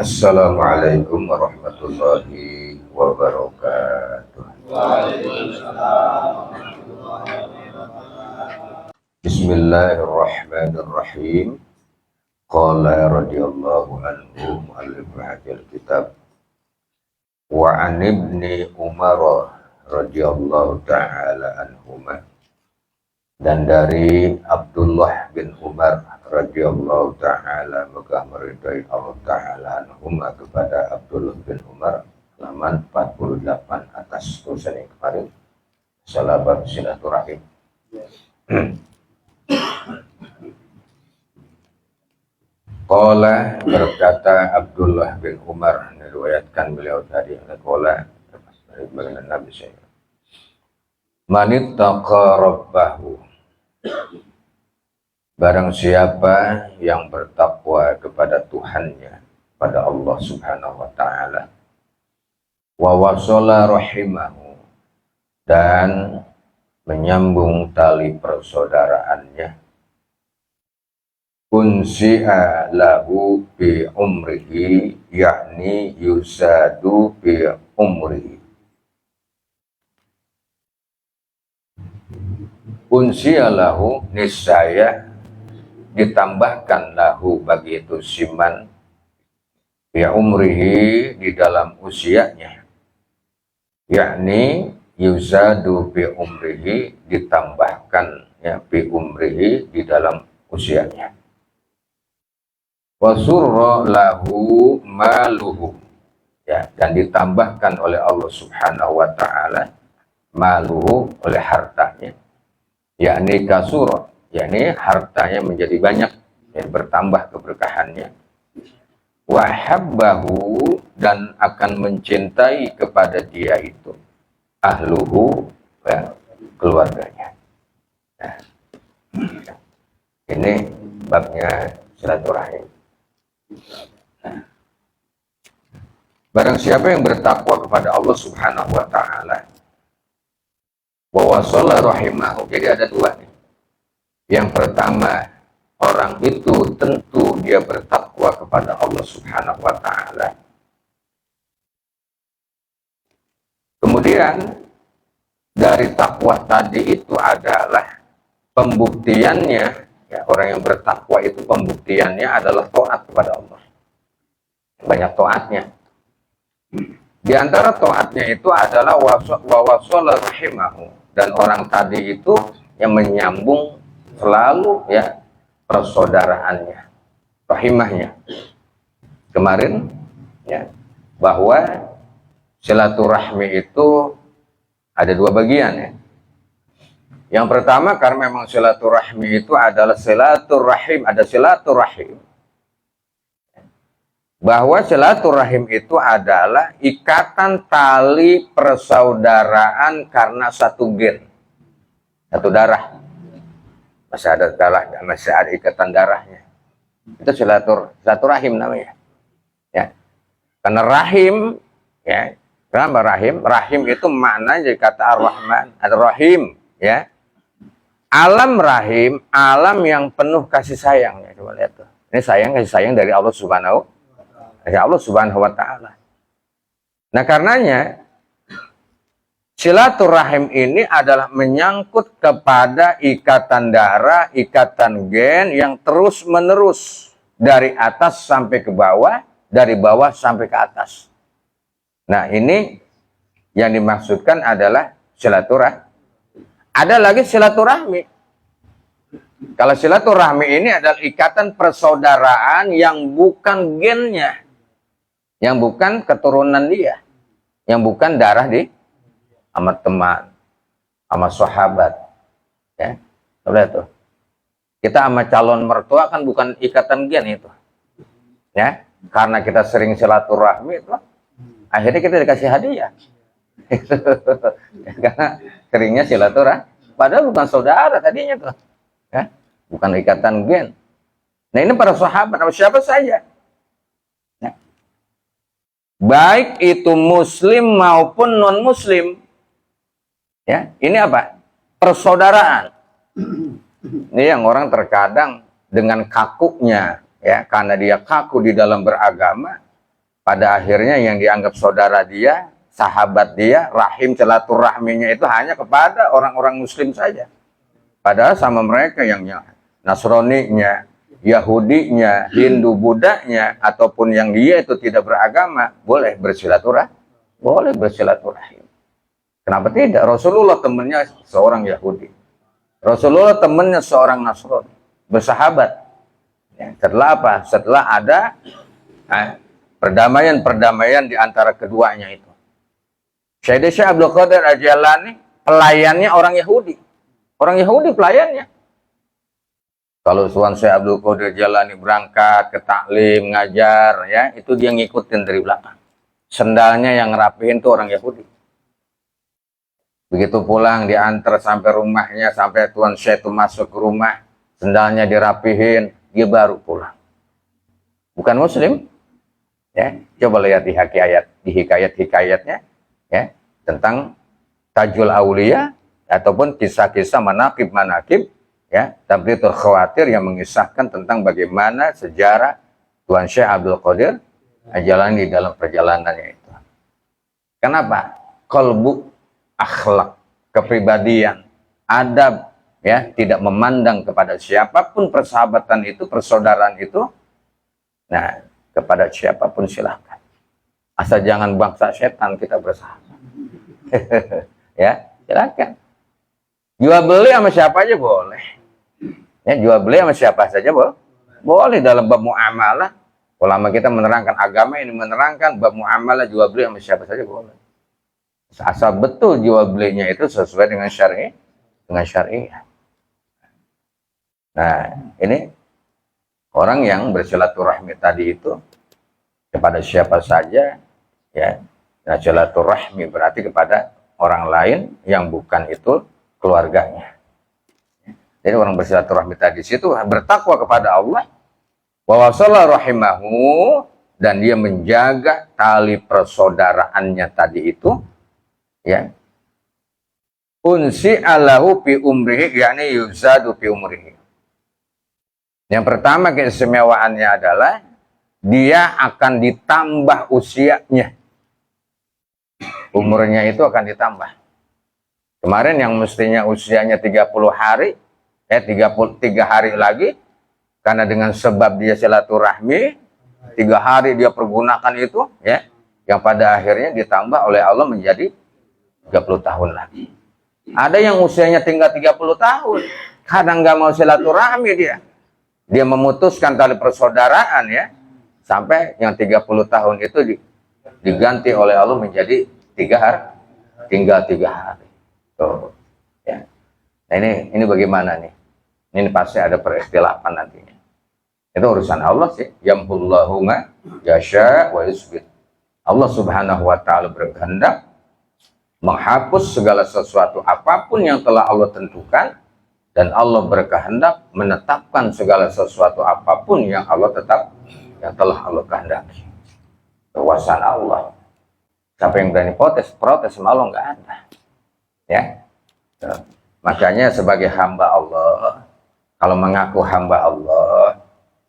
Assalamualaikum warahmatullahi wabarakatuh. Bismillahirrahmanirrahim. Qala radhiyallahu anhu mu'allif hadhil kitab wa an ibni Umar radhiyallahu ta'ala anhuma, dan dari Abdullah bin Umar radhiyallahu ta'ala, moga meridai Allah ta'ala anhuma, kepada Abdullah bin Umar, halaman 48 atas tulisan yang kemarin, sahabat silaturahim. Qala, berkata Abdullah bin Umar, meriwayatkan beliau tadi, qala dari baginda Nabi saya, manittaqa rabbahu, barang siapa yang bertakwa kepada Tuhannya, pada Allah subhanahu wa ta'ala, wa wasala rahimahu, dan menyambung tali persaudaraannya, unsi'a lahu bi umrihi, yakni yusadu bi umrihi. Unsi'a lahu, niscaya ditambahkan lahu bagi itu siman, bi umrihi, di dalam usianya, yakni yusadu bi umrihi, ditambahkan ya bi umrihi, di dalam usianya. Wasurra lahu maluhu, ya, dan ditambahkan oleh Allah subhanahu wa ta'ala maluhu, oleh hartanya, yakni kasura, yakni hartanya menjadi banyak, ya, bertambah keberkahannya. Wahabbahu, dan akan mencintai kepada dia itu ahluhu, ya, keluarganya. Nah, ini babnya silaturahim. Barang siapa yang bertakwa kepada Allah subhanahu wa ta'ala, wa wasala rahimahu, jadi ada dua nih. Yang pertama, orang itu tentu dia bertakwa kepada Allah subhanahu wa ta'ala. Kemudian dari takwa tadi itu adalah pembuktiannya, ya, orang yang bertakwa itu pembuktiannya adalah taat kepada Allah. Banyak taatnya. Di antara taatnya itu adalah wasala rahimahu, dan orang tadi itu yang menyambung selalu, ya, persaudaraannya, rahimahnya. Kemarin, ya, bahwa silaturahmi itu ada dua bagian, ya. Yang pertama, karena memang silaturahmi itu adalah silaturahim, ada silaturahim. Bahwa silaturahim itu adalah ikatan tali persaudaraan karena satu gen, satu darah. Masih ada darah, masih ada ikatan darahnya. Itu silaturahim namanya. Ya. Karena rahim, ya, kenapa rahim? Rahim itu maknanya jadi kata ar-Rahman, ar-Rahim, ya. Alam rahim, alam yang penuh kasih sayang, ya. Coba lihat tuh. Ini kasih sayang dari Allah subhanahu wa ta'ala. Nah, karenanya silaturahim ini adalah menyangkut kepada ikatan darah, ikatan gen yang terus menerus dari atas sampai ke bawah, dari bawah sampai ke atas. Nah, ini yang dimaksudkan adalah silaturahim. Ada lagi silaturahmi. Kalau silaturahmi ini adalah ikatan persaudaraan yang bukan gennya, yang bukan keturunan dia, yang bukan darah di sama teman, sama sahabat, ya. Lihat tuh. Kita sama calon mertua kan bukan ikatan gen itu, ya. Karena kita sering silaturahmi itu, akhirnya kita dikasih hadiah. Karena seringnya silaturahmi, padahal bukan saudara tadinya tuh, ya, bukan ikatan gen. Nah, ini para sahabat atau siapa saja, ya, baik itu muslim maupun non muslim, ya, ini apa? Persaudaraan. Ini yang orang terkadang dengan kakunya, ya, karena dia kaku di dalam beragama, pada akhirnya yang dianggap saudara dia, sahabat dia, rahim silaturahminya itu hanya kepada orang-orang muslim saja. Padahal sama mereka yang Nasraninya, Yahudinya, Hindu, Budanya, ataupun yang dia itu tidak beragama, boleh bersilaturahim. Boleh bersilaturahim. Kenapa tidak? Rasulullah temannya seorang Yahudi. Rasulullah temannya seorang Nasrani. Bersahabat. Ya, setelah apa? Setelah ada perdamaian di antara keduanya itu. Syekh Abdul Qadir Al-Jilani pelayannya orang Yahudi. Orang Yahudi pelayannya. Kalau Tuan Syekh Abdul Qadir Al-Jilani berangkat ke taklim, ngajar, ya, itu dia ngikutin dari belakang. Sendalnya yang ngerapihin tuh orang Yahudi. Begitu pulang diantar sampai rumahnya, sampai Tuan Syekh itu masuk ke rumah, sendalnya dirapihin, dia baru pulang. Bukan muslim. Ya, coba lihat di hikayat-hikayatnya, ya, tentang Tajul Aulia ataupun kisah-kisah manaqib, ya, Tabritul Khawatir yang mengisahkan tentang bagaimana sejarah Tuan Syekh Abdul Qadir Al-Jilani di dalam perjalanannya itu. Kenapa? Qalbu, akhlak, kepribadian, adab, ya, tidak memandang kepada siapapun, persahabatan itu, persaudaraan itu. Nah, kepada siapapun silahkan. Asal jangan bangsa setan kita bersahabat. Ya, silahkan. Jual beli sama siapa aja boleh. Ya, jual beli sama siapa saja boleh. Boleh dalam bab muamalah. Ulama kita menerangkan, agama ini menerangkan bab muamalah, jual beli sama siapa saja boleh. Asal betul jual belinya itu sesuai dengan syariat, dengan syariat. Nah, ini orang yang bersilaturahmi tadi itu kepada siapa saja, ya. Nah, silaturahmi berarti kepada orang lain yang bukan itu keluarganya. Jadi orang bersilaturahmi tadi situ bertakwa kepada Allah, wa wasala rahimahu, dan dia menjaga tali persaudaraannya tadi itu, ya. Unsi alahu fi umrihi, yakni yuzadu fi umrihi. Yang pertama keistimewaannya adalah dia akan ditambah usianya. Umurnya itu akan ditambah. Kemarin yang mestinya usianya 30 hari, 33 hari lagi, karena dengan sebab dia silaturahmi, 3 hari dia pergunakan itu, ya, yang pada akhirnya ditambah oleh Allah menjadi 30 tahun lagi. Ada yang usianya tinggal 30 tahun, kadang nggak mau silaturahmi dia. Dia memutuskan tali persaudaraan, ya, sampai yang 30 tahun itu diganti oleh Allah menjadi 3 hari, tinggal 3 hari. Tuh, ya. Nah, ini bagaimana nih? Ini pasti ada peristilahan nantinya. Itu urusan Allah sih. Yamhullahu ma yasha wa yusbit. Allah Subhanahu wa taala berkehendak menghapus segala sesuatu apapun yang telah Allah tentukan, dan Allah berkehendak menetapkan segala sesuatu apapun yang yang telah Allah kehendaki. Kekuasaan Allah. Siapa yang berani protes sama Allah nggak ada. Ya. Makanya sebagai hamba Allah, kalau mengaku hamba Allah,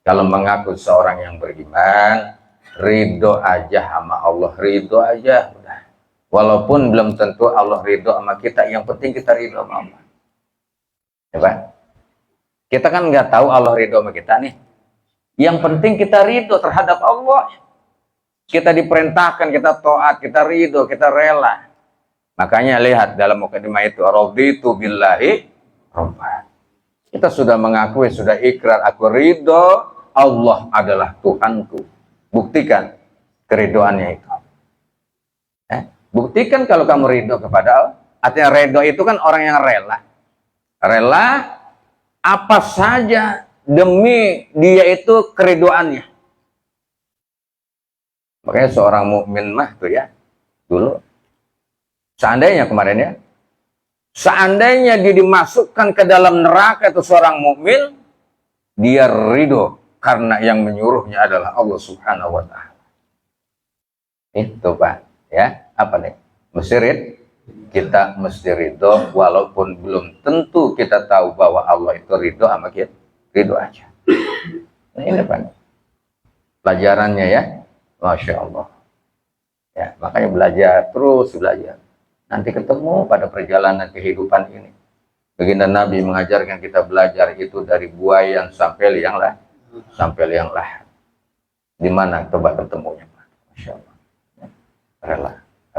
kalau mengaku seorang yang beriman, ridho aja sama Allah, ridho aja udah. Walaupun belum tentu Allah ridho sama kita, yang penting kita ridho sama Allah. Ya, Pak? Kita kan nggak tahu Allah ridho sama kita nih. Yang penting kita ridho terhadap Allah. Kita diperintahkan, kita taat, kita ridho, kita rela. Makanya lihat dalam mukadimah itu, raditu billahi rabban. Kita sudah mengakui, sudah ikrar, aku ridho, Allah adalah Tuhanku. Buktikan keridoannya itu. Buktikan kalau kamu ridho kepada Allah. Artinya ridho itu kan orang yang rela. Rela apa saja demi dia itu keridoannya. Makanya seorang mukmin mah tuh ya, dulu seandainya kemarin ya, seandainya dia dimasukkan ke dalam neraka itu seorang mukmin, dia ridho karena yang menyuruhnya adalah Allah Subhanahu wa taala. Itu Pak, ya, apa nih? Mesti kita mesti ridho walaupun belum tentu kita tahu bahwa Allah itu ridho sama kita. Ridho aja. Nah, ini Pak. Pelajarannya ya. Masya Allah. Ya, makanya belajar, terus belajar. Nanti ketemu pada perjalanan kehidupan ini. Baginda Nabi mengajarkan kita belajar itu dari buayan sampai liang lah, sampai liang lahat. Di mana coba ketemunya, Masya Allah. Ya,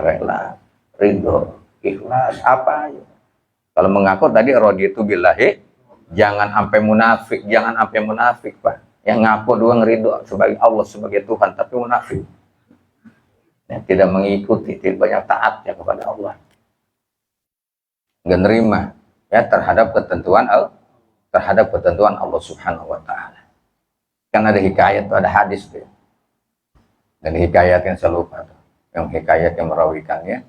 rela, ridho, ikhlas, apa aja. Kalau mengaku tadi raditu billahi, jangan sampai munafik, Pak. Yang ngaku doang ridho sebagai Allah sebagai Tuhan, tapi munafik. Ya, tidak mengikuti, tidak banyak taatnya kepada Allah. Nggak nerima ya terhadap ketentuan Allah Subhanahu wa taala. Kan ada hikayat, ada hadis tuh. Dan hikayat yang saya lupa tuh. Yang hikayat yang merawikannya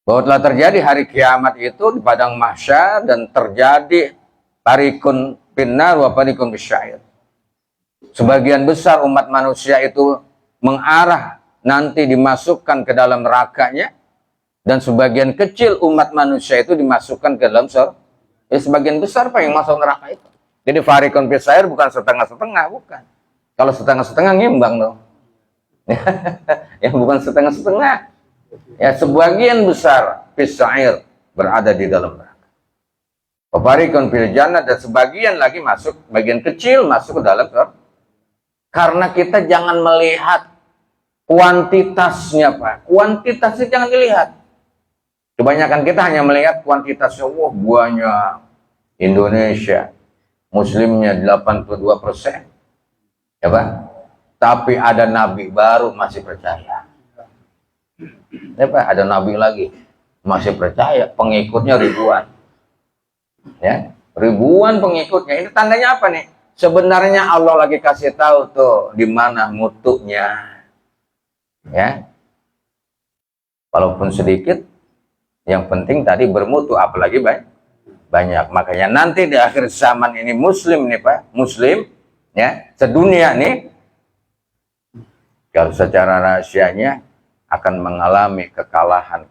bahwa telah terjadi hari kiamat itu di padang mahsyar dan terjadi parikun finnar wa parikun bisyair. Sebagian besar umat manusia itu mengarah nanti dimasukkan ke dalam nerakanya, dan sebagian kecil umat manusia itu dimasukkan ke dalam surga. Ya, sebagian besar Pak yang masuk neraka itu. Jadi farikun fisair bukan setengah-setengah, bukan. Kalau setengah-setengah ngimbang dong. Ya bukan setengah-setengah. Ya sebagian besar fisair berada di dalam neraka. Farikun fil jannah, dan sebagian lagi masuk, bagian kecil masuk ke dalam surga. Karena kita jangan melihat kuantitasnya, Pak. Kuantitasnya jangan dilihat. Kebanyakan kita hanya melihat kuantitasnya. Wah, banyak. Indonesia, muslimnya 82%. Ya, Pak? Tapi ada nabi baru masih percaya. Ya, Pak? Ada nabi lagi masih percaya. Pengikutnya ribuan. Ya, ribuan pengikutnya. Ini tandanya apa nih? Sebenarnya Allah lagi kasih tahu tuh di mana mutunya. Ya, walaupun sedikit, yang penting tadi bermutu, apalagi banyak. Makanya nanti di akhir zaman ini muslim nih Pak, muslim ya sedunia nih, kalau secara rahasianya akan mengalami kekalahan.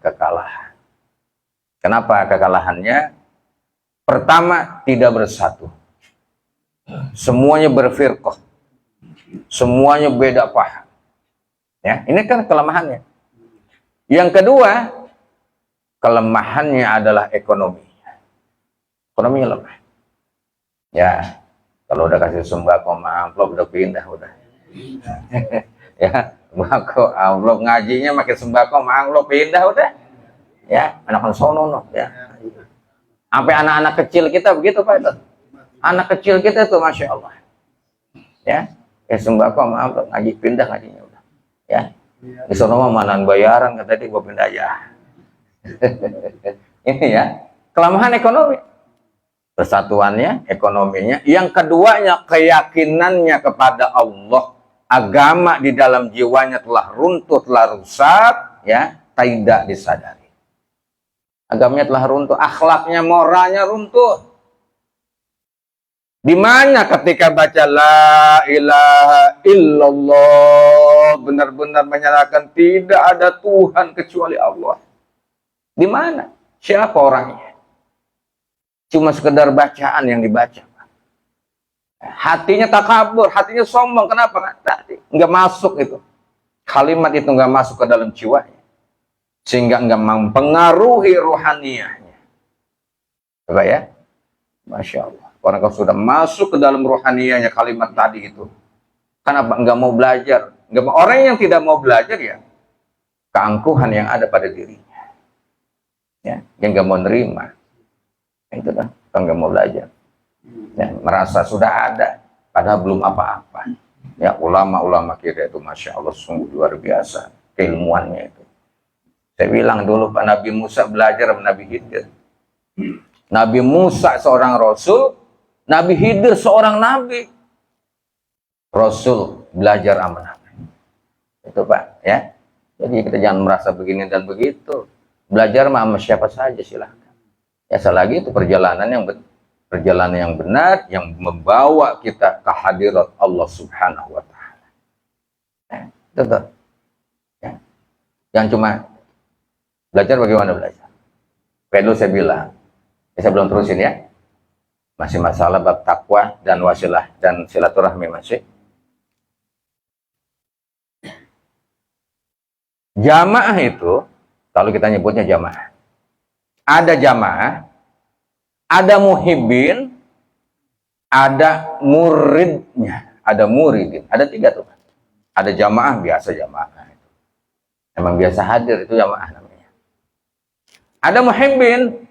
Kenapa kekalahannya? Pertama, tidak bersatu, semuanya berfirqah, semuanya beda paham. Ya, ini kan kelemahannya. Yang kedua, kelemahannya adalah ekonomi. Ekonominya lemah. Ya, kalau udah kasih sembako sama amplop udah pindah udah. Ya, sembako amplop, ngajinya makin sembako sama amplop pindah udah. Ya, anak sono no ya. Sampai anak-anak kecil kita begitu Pak itu. Anak kecil kita tuh Masya Allah. Ya, sembako sama amplop, ngaji pindah ngajinya. Ya, di sono mah manan bayaran kata dia, gua pindah aja. Ini ya, kelemahan ekonomi. Persatuannya, ekonominya. Yang keduanya, keyakinannya kepada Allah. Agama di dalam jiwanya telah runtuh, telah rusak, ya, tidak disadari. Agamanya telah runtuh, akhlaknya, moralnya runtuh. Di mana ketika baca la ilaha illallah, benar-benar menyatakan tidak ada Tuhan kecuali Allah. Di mana? Siapa orangnya? Cuma sekedar bacaan yang dibaca. Hatinya takabur, hatinya sombong. Kenapa? Tadi nggak masuk itu. Kalimat itu nggak masuk ke dalam jiwanya. Sehingga nggak mempengaruhi rohaniahnya. Coba ya. Masya Allah. Orang kalau sudah masuk ke dalam rohanianya kalimat tadi itu, kenapa nggak mau belajar? Nggak mau. Orang yang tidak mau belajar ya keangkuhan yang ada pada dirinya, ya, yang nggak mau nerima, itu kan nggak mau belajar, ya, merasa sudah ada, padahal belum apa-apa. Ya, ulama-ulama kita itu Masya Allah sungguh luar biasa keilmuannya itu. Saya bilang dulu Pak, Nabi Musa belajar sama Nabi Khidir. Nabi Musa seorang rasul, Nabi Khidir seorang nabi. Rasul belajar sama Nabi. Itu Pak, ya. Jadi kita jangan merasa begini dan begitu. Belajar sama siapa saja silahkan. Ya selagi itu perjalanan yang benar, yang membawa kita ke hadirat Allah Subhanahu wa taala. Ya, itu. Ya. Yang cuma belajar bagaimana belajar. Kayak dulu saya bilang, saya belum terusin ya. Masih masalah bab takwa dan wasilah dan silaturahmi masih. Jamaah itu, kalau kita nyebutnya jamaah, ada jamaah, ada muhibbin, ada muridnya, ada muridin, ada 3 tuh. Ada jamaah biasa jamaah, emang biasa hadir itu jamaah namanya. Ada muhibbin,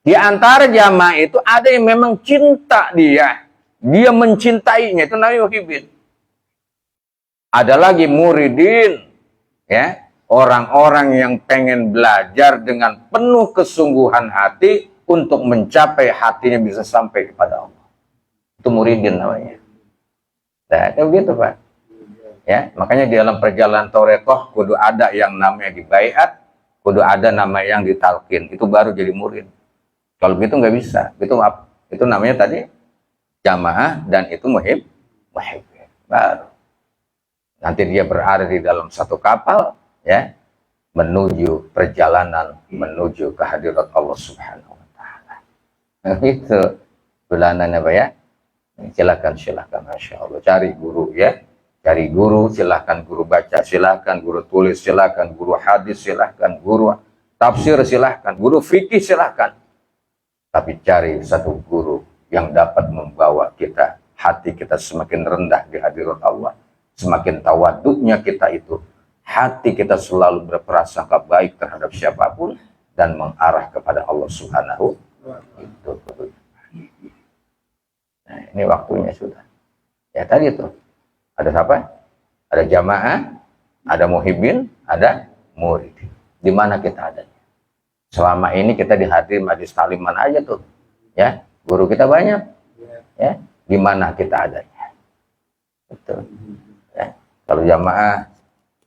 di antara jamaah itu ada yang memang cinta dia mencintainya, itu namanya muhibbin. Ada lagi muridin, ya, orang-orang yang pengen belajar dengan penuh kesungguhan hati untuk mencapai hatinya bisa sampai kepada Allah. Itu muridin namanya. Nah, itu begitu Pak. Ya, makanya di dalam perjalanan Torekoh kudu ada yang namanya dibaiat, kudu ada nama yang ditalkin. Itu baru jadi murid. Kalau begitu nggak bisa. Itu namanya tadi jamaah dan itu muhib. Baru. Nanti dia berada di dalam satu kapal, ya, menuju perjalanan menuju kehadirat Allah Subhanahu wa taala. Nah, itu bulanannya Pak ya. Silakan, Masya Allah. Cari guru ya. Cari guru, silahkan guru baca, silahkan guru tulis, silahkan guru hadis, silahkan guru tafsir, silahkan guru fikih, silahkan. Tapi cari satu guru yang dapat membawa kita, hati kita semakin rendah di hadirat Allah. Semakin tawaduknya kita itu, hati kita selalu berprasangka baik terhadap siapapun dan mengarah kepada Allah Subhanahu wa taala. Nah, ini waktunya sudah. Ya tadi tuh. Ada siapa? Ada jamaah, ada muhibbin, ada murid. Di mana kita adanya? Selama ini kita dihadiri majlis taklim mana aja tuh, ya. Guru kita banyak, ya. Di mana kita adanya? Betul. Ya. Kalau jamaah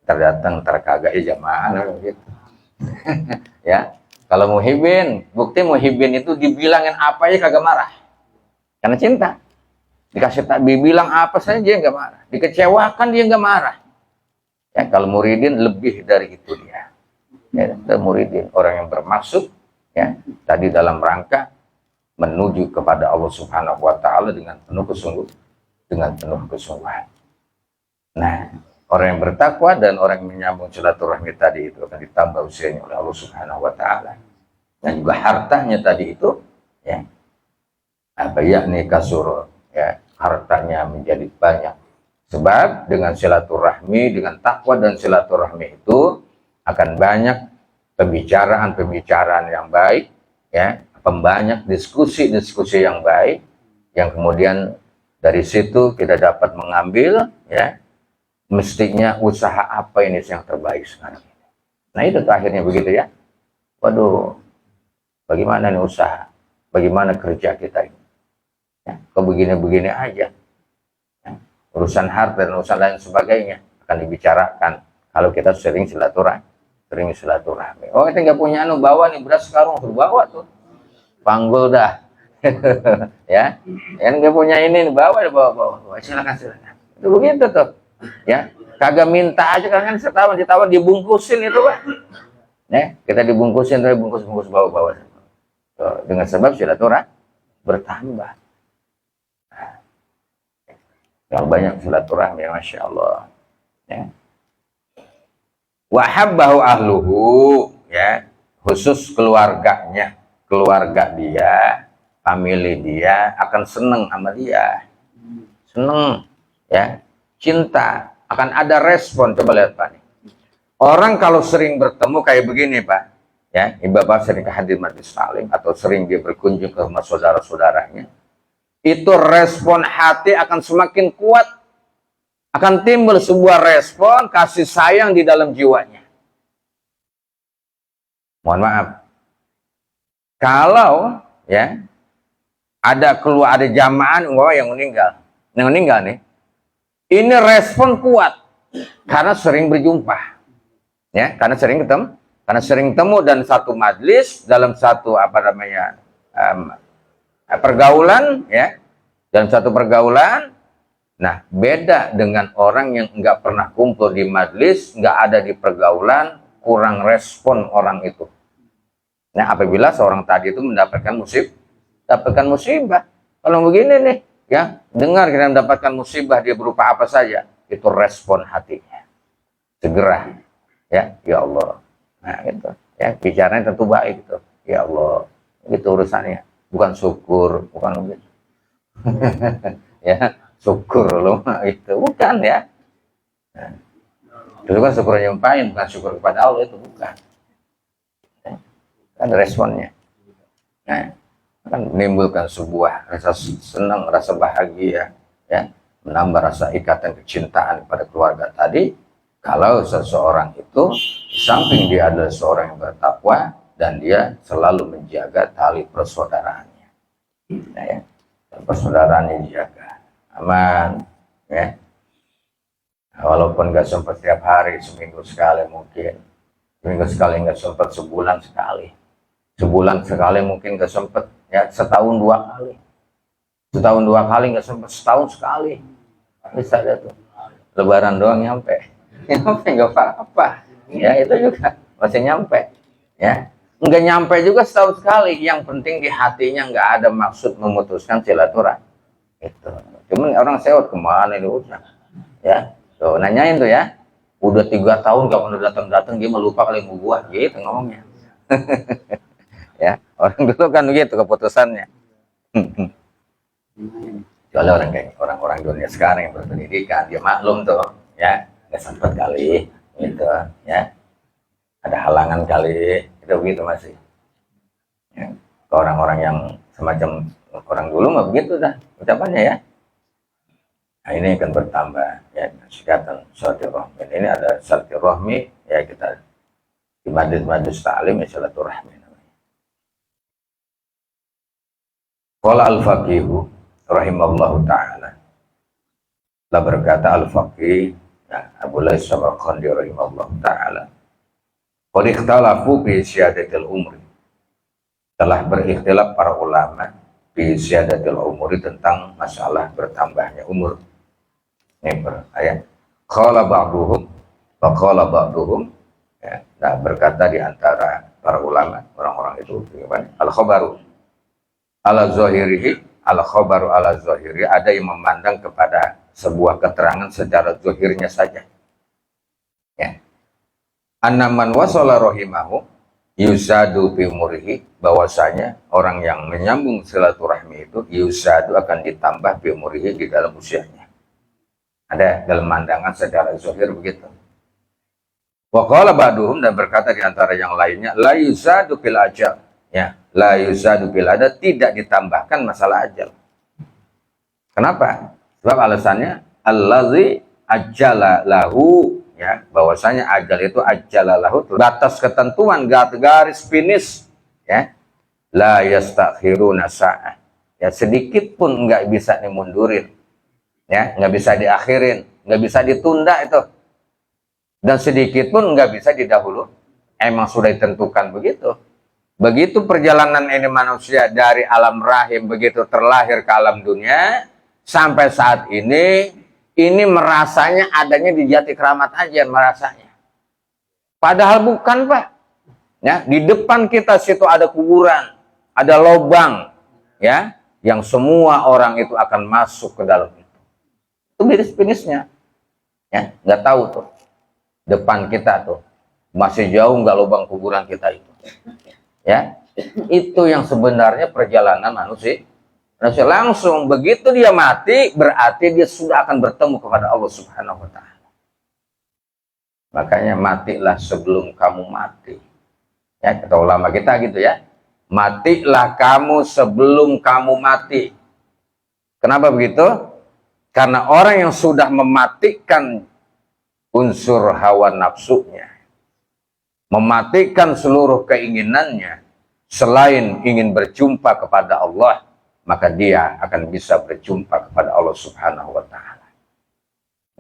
terdatang terkagak ya jamaah, gitu. Ya. Kalau muhibbin, bukti muhibbin itu dibilangin apa aja kagak marah, karena cinta. Dikasih tak dibilang apa saja dia nggak marah, dikecewakan dia nggak marah. Ya, kalau muridin lebih dari itu dia. Ya, muridin orang yang bermaksud ya tadi dalam rangka menuju kepada Allah Subhanahu wa taala dengan penuh kesungguhan. Nah, orang yang bertakwa dan orang yang menyambung silaturahmi tadi itu akan ditambah usianya oleh Allah Subhanahu wa taala. Dan juga hartanya tadi itu ya apa yakni kasur, ya, hartanya menjadi banyak. Sebab dengan silaturahmi, dengan takwa dan silaturahmi itu akan banyak pembicaraan yang baik, ya, banyak diskusi yang baik, yang kemudian dari situ kita dapat mengambil, ya, mestinya usaha apa ini yang terbaik sekarang ini. Nah itu tuh akhirnya begitu ya. Waduh, bagaimana nih usaha? Bagaimana kerja kita ini? Ya, kok begini-begini aja. Ya, urusan harta dan urusan lain sebagainya akan dibicarakan kalau kita sering silaturahmi. Oh, kita nggak punya bawa nih beras sekarang suruh bawa tuh. Panggul dah. Ya, yang nggak punya ini bawa. Silakan. Itu begitu tuh. Ya, kagak minta aja kan ditawar dibungkusin itu Pak. Ya, kita dibungkusin tapi bungkus bawa. Dengan sebab silaturahmi bertambah. Yang banyak silaturahmi, Masya Allah. Ya. Wahabbahu ahluhu, ya, khusus keluarganya, keluarga dia, family dia akan seneng sama dia, seneng, ya, cinta, akan ada respon. Coba lihat Pak nih. Orang kalau sering bertemu kayak begini Pak, ya, Bapak sering hadir majlis taklim atau sering dia berkunjung ke rumah saudara-saudaranya, itu respon hati akan semakin kuat, akan timbul sebuah respon kasih sayang di dalam jiwanya. Mohon maaf, kalau ya ada jamaah yang meninggal nih, ini respon kuat karena sering berjumpa, ya, karena sering ketemu dan satu majlis dalam satu pergaulan, ya, dalam satu pergaulan. Nah, beda dengan orang yang nggak pernah kumpul di majlis, nggak ada di pergaulan, kurang respon orang itu. Nah, apabila seorang tadi itu mendapatkan musibah, kalau begini nih, ya, dengar kita mendapatkan musibah dia berupa apa saja, itu respon hatinya. Segera ya Allah. Nah, gitu. Ya, bicaranya tentu baik gitu. Ya Allah, itu urusannya. Bukan syukur, bukan begitu. Ya, syukur loh, itu bukan ya. Nah, itu kan syukur nyumpain, bukan syukur kepada Allah, itu bukan. Kan responnya. Nah, kan menimbulkan sebuah rasa senang, rasa bahagia, ya, menambah rasa ikatan kecintaan pada keluarga tadi. Kalau seseorang itu di samping dia adalah seorang yang bertakwa dan dia selalu menjaga tali persaudaraannya, nah, ya, dan persaudaraannya dijaga aman, ya. Walaupun nggak sempat tiap hari, seminggu sekali mungkin, seminggu sekali nggak sempat, sebulan sekali, sebulan sekali mungkin nggak sempat, ya setahun 2 kali, setahun 2 kali nggak sempat, setahun sekali bisa ada tuh. Lebaran doang nyampe nggak apa-apa, ya itu juga masih nyampe, ya nggak nyampe juga setahun sekali, yang penting di hatinya nggak ada maksud memutuskan silaturahmi itu. Cuman orang sewot kemana ini udah, ya tuh nanyain tuh ya, udah 3 tahun gak pernah datang-datang, dia melupa kali mau gua gitu ngomongnya. Ya orang dulu kan begitu keputusannya. Kalau orang kayak orang-orang dunia sekarang yang berpendidikan, dia maklum tuh, ya nggak sempat kali gitu, ya ada halangan kali itu begitu masih, ya. Ke orang-orang yang semacam orang dulu mah begitu dah ucapannya, ya. Nah ini akan bertambah, ya, sikatan silaturahmi. Ini ada silaturahmi, ya, kita di majlis ta'lim, ya, silaturahmi namanya. Qala al-faqihu rahimallahu ta'ala, lah berkata al-faqih, ya, Abu Lais Samarqandi rahimallahu ta'ala, qad ikhtalafu fi syihadatil umri, telah berikhtilaf para ulama fi syihadatil umri, tentang masalah bertambahnya umur. Ini ayat qala ba'duhum wa qala ba'duhum, ya, nah berkata di antara para ulama, orang-orang itu al khabaru ala zahirihi, al khabaru ala zahiri, ada yang memandang kepada sebuah keterangan secara zahirnya saja, ya, annaman wasala rahimahu yusadu fi umurihi, bahwasanya orang yang menyambung silaturahmi itu yusadu akan ditambah fi umurihi, di dalam usianya. Ada dalam pandangan secara zahir begitu. Wa qala ba'duhum, dan berkata di antara yang lainnya, la yusadu fil ajal, ya, la yusadu fil ajal, tidak ditambahkan masalah ajal. Kenapa? Sebab alasannya allazi ajala lahu, ya, bahwasanya ajal itu ajala lahu, batas ketentuan, garis finish, ya, la yastakhiruna sa'ah, ya, sedikit pun nggak bisa dimundurin, ya, nggak bisa diakhirin, nggak bisa ditunda itu, dan sedikit pun nggak bisa didahulu, emang sudah ditentukan begitu. Begitu perjalanan ini manusia dari alam rahim, begitu terlahir ke alam dunia sampai saat ini merasanya adanya di Jati Keramat aja merasanya, padahal bukan, Pak, ya. Di depan kita situ ada kuburan, ada lubang, ya, yang semua orang itu akan masuk ke dalam itu garis finishnya, ya, nggak tahu tuh depan kita tuh masih jauh nggak lubang kuburan kita itu, ya. Itu yang sebenarnya perjalanan manusia langsung begitu dia mati, berarti dia sudah akan bertemu kepada Allah Subhanahu wa Ta'ala. Makanya matilah sebelum kamu mati, ya, kata ulama kita gitu, ya, matilah kamu sebelum kamu mati. Kenapa begitu? Karena orang yang sudah mematikan unsur hawa nafsunya, mematikan seluruh keinginannya selain ingin berjumpa kepada Allah, maka dia akan bisa berjumpa kepada Allah Subhanahu wa Ta'ala.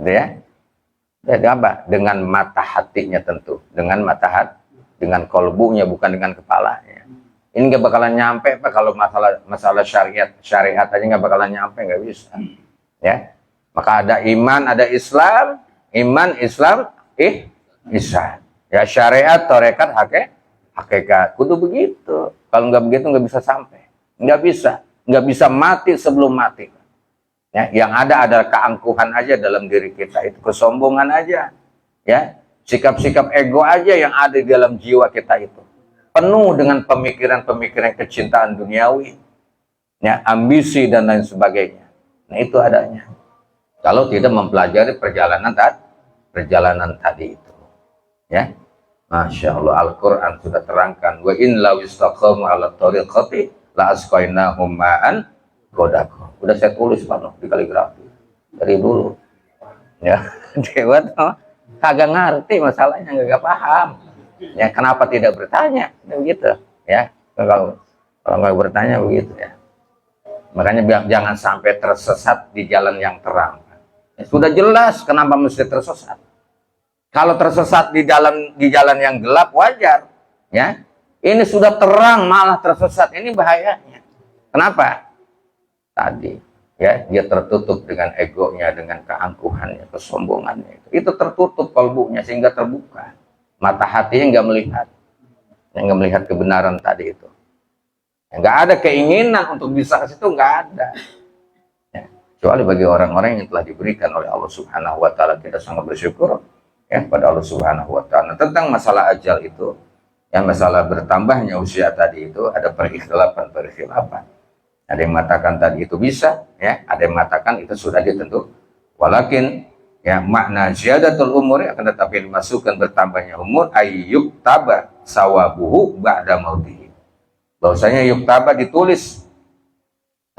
Ya? Jadi apa? Dengan mata hatinya tentu, dengan mata hati, dengan kolbunya, bukan dengan kepalanya. Ini nggak bakalan nyampe, Pak, kalau masalah syariat aja nggak bakalan nyampe, nggak bisa. Ya, maka ada iman, ada Islam, iman, Islam, ihsan. Ya, syariat, tarekat, hakikat, kudu begitu. Kalau nggak begitu nggak bisa sampai, nggak bisa mati sebelum mati. Ya, yang ada adalah keangkuhan aja dalam diri kita, itu kesombongan aja, ya. Sikap-sikap ego aja yang ada di dalam jiwa kita itu. Penuh dengan pemikiran-pemikiran kecintaan duniawi, ya, ambisi dan lain sebagainya. Nah, itu adanya. Kalau tidak mempelajari perjalanan tadi itu. Ya. Masya Allah, Al-Quran sudah terangkan. Wa in law istaqamu ala tariqati la asqainahum ma'an ghadaqa. Udah saya tulis penuh di kaligrafi dari dulu. Ya, dewa tuh kagak ngerti masalahnya, nggak paham. Ya, kenapa tidak bertanya? Begitu. Ya, kalau nggak bertanya begitu ya. Makanya jangan sampai tersesat di jalan yang terang. Ya, sudah jelas kenapa mesti tersesat. Kalau tersesat di jalan yang gelap wajar, ya. Ini sudah terang malah tersesat, ini bahayanya. Kenapa? Tadi, ya, dia tertutup dengan egonya, dengan keangkuhannya, kesombongannya. Itu tertutup kalbunya sehingga terbuka. Mata hatinya nggak melihat kebenaran tadi itu. Nggak ada keinginan untuk bisa ke situ, nggak ada. Ya. Kecuali bagi orang-orang yang telah diberikan oleh Allah Subhanahu Wa Taala, kita sangat bersyukur. Ya, pada Allah Subhanahu Wa Taala. Tentang masalah ajal itu, yang masalah bertambahnya usia tadi itu ada perikhtilafan. Ada yang mengatakan tadi itu bisa, ya, ada yang mengatakan itu sudah ditentu. Walakin, ya, makna ziyadatul umur akan tetapi dimasukkan bertambahnya umur ayyuk taba sawabuhu ba'da mautihi. Bahwasanya yuktaba ditulis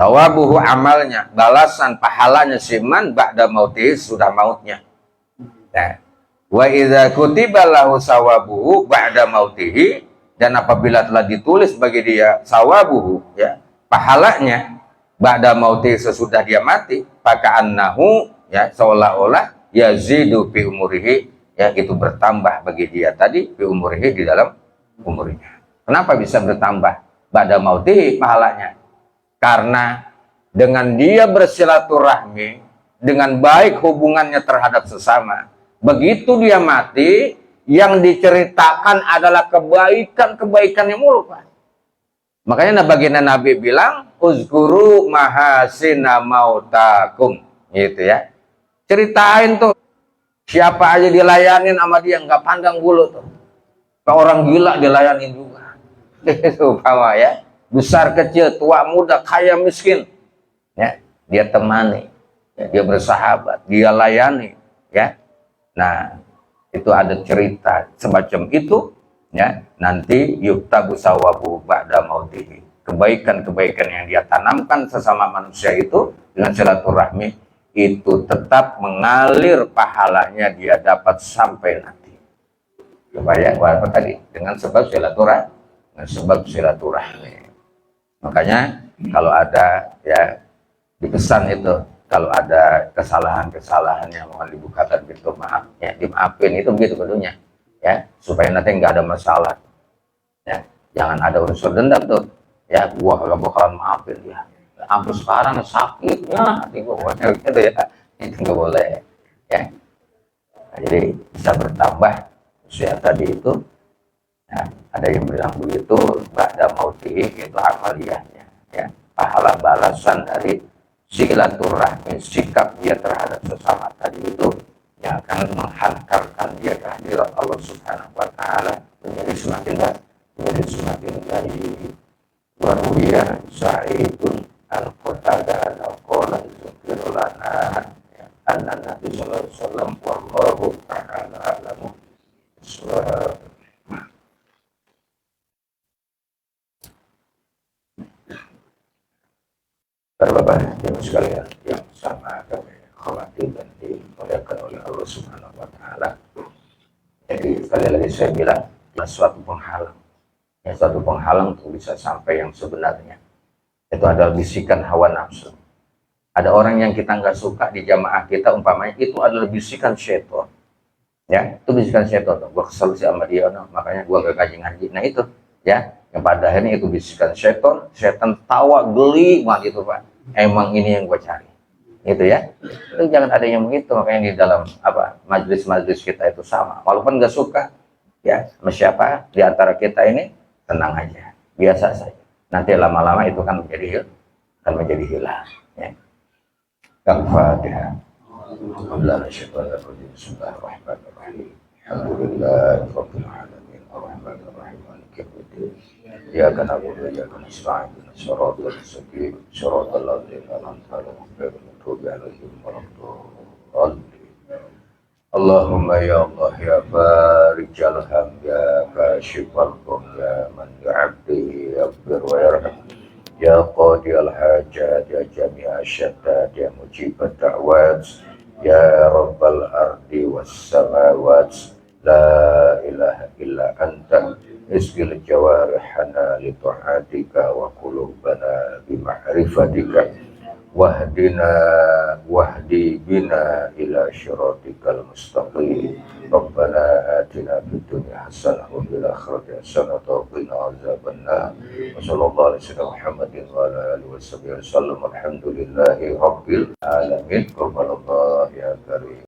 sawabuhu amalnya, balasan pahalanya siman ba'da mautihi sudah mautnya. Nah, wa idza kutiba lahu sawabuhu ba'da mautihi, dan apabila telah ditulis bagi dia sawabuhu, ya, pahalanya ba'da mautihi sesudah dia mati, faka'annahu, ya, seolah-olah yazidu fi umurihi, ya, itu bertambah bagi dia tadi fi umurihi di dalam umurnya. Kenapa bisa bertambah ba'da mautihi pahalanya? Karena dengan dia bersilaturahmi dengan baik hubungannya terhadap sesama, begitu dia mati, yang diceritakan adalah kebaikan-kebaikan yang mulu, Pak. Makanya baginda Nabi bilang, uzkuru mahasina mautakum, gitu ya. Ceritain tuh, siapa aja dilayanin sama dia, nggak pandang bulu tuh. Ke orang gila dilayanin juga. Itu Pak, ya. Besar kecil, tua muda, kaya miskin, ya, dia temani, ya, dia bersahabat, dia layani, ya. Nah, itu ada cerita semacam itu, ya. Nanti yuktabu sawabu ba'da mautihi. Kebaikan-kebaikan yang dia tanamkan sesama manusia itu dengan silaturahmi itu tetap mengalir, pahalanya dia dapat sampai nanti. Coba ya, apa tadi? Dengan sebab silaturahmi. Makanya kalau ada, ya, dipesan itu, kalau ada kesalahan-kesalahan yang mohon dibukakan pintu maaf, ya, dimaafin, itu begitu bentuknya, ya, supaya nanti nggak ada masalah, ya, jangan ada unsur dendam tuh, ya, gua nggak bakalan maafin dia, sampai sekarang sakitnya, gitu ya, itu nggak boleh, ya. Nah, jadi bisa bertambah usia tadi itu, ya, ada yang bilang begitu, ba'da mautihi itu amaliyahnya, ya, pahala balasan dari silaturahmi, sikap dia terhadap sesama tadi itu yang akan menghantarkan dia kehadiran Allah Subhanahu Wa Taala menjadi semakin baik. Waruya sa'idun al-qatada al-qala zikirulana anna Nabi sallallahu alaihi wasallam wallahu ta'ala alamu. Bapak-bapak yang sekalian yang sama kami hormati dan dimuliakan oleh Allah Subhanahu Wa Taala. Jadi sekali lagi saya bilang, suatu penghalang, ya, suatu penghalang untuk bisa sampai yang sebenarnya. Itu adalah bisikan hawa nafsu. Ada orang yang kita nggak suka di jamaah kita, umpamanya itu adalah bisikan syaitan. Ya, itu bisikan syaitan. Gue kesel sih sama dia, no, makanya gue gak ngaji. Nah itu, ya, yang pada akhirnya itu bisikan syaitan. Syaitan tawa geli banget itu, Pak. Emang ini yang gue cari, gitu ya. Itu jangan ada yang begitu. Makanya di dalam majlis-majlis kita itu sama, walaupun nggak suka, ya, sama siapa di antara kita ini, tenang aja, biasa saja. Nanti lama-lama itu kan menjadi hilang, ya. Al-Fatihah. Bismillahirrahmanirrahim. Alhamdulillah rabbil alamin arrahmanir rahim maliki yaumiddin. Iyyaka na'budu wa iyyaka nasta'in ihdinas siratal mustaqim siratal ladzina an'amta 'alaihim ghairil maghdubi 'alaihim waladdallin. Allahumma ya Allah ya farijal ham ya kashifal gham ya man yu'abdihi yaghfir wa yarham ya qadiyal hajat ya jami'a syattat ya mujibat da'wat ya rabbal ardi was samawat la ilaha illa anta isqil jawarihana li ta'atika wa qulubana bi ma'rifatika wahdina wahdi bina ila syiratikal mustaqim. Rabbana atina fid dunya hasanah wa fil akhirati hasanah wa qina azabannar. Wa sallallahu alaihi wasallam Muhammadin wa ala alihi wasallam. Alhamdulillahi rabbil alamin. Qurbanallah ya karim.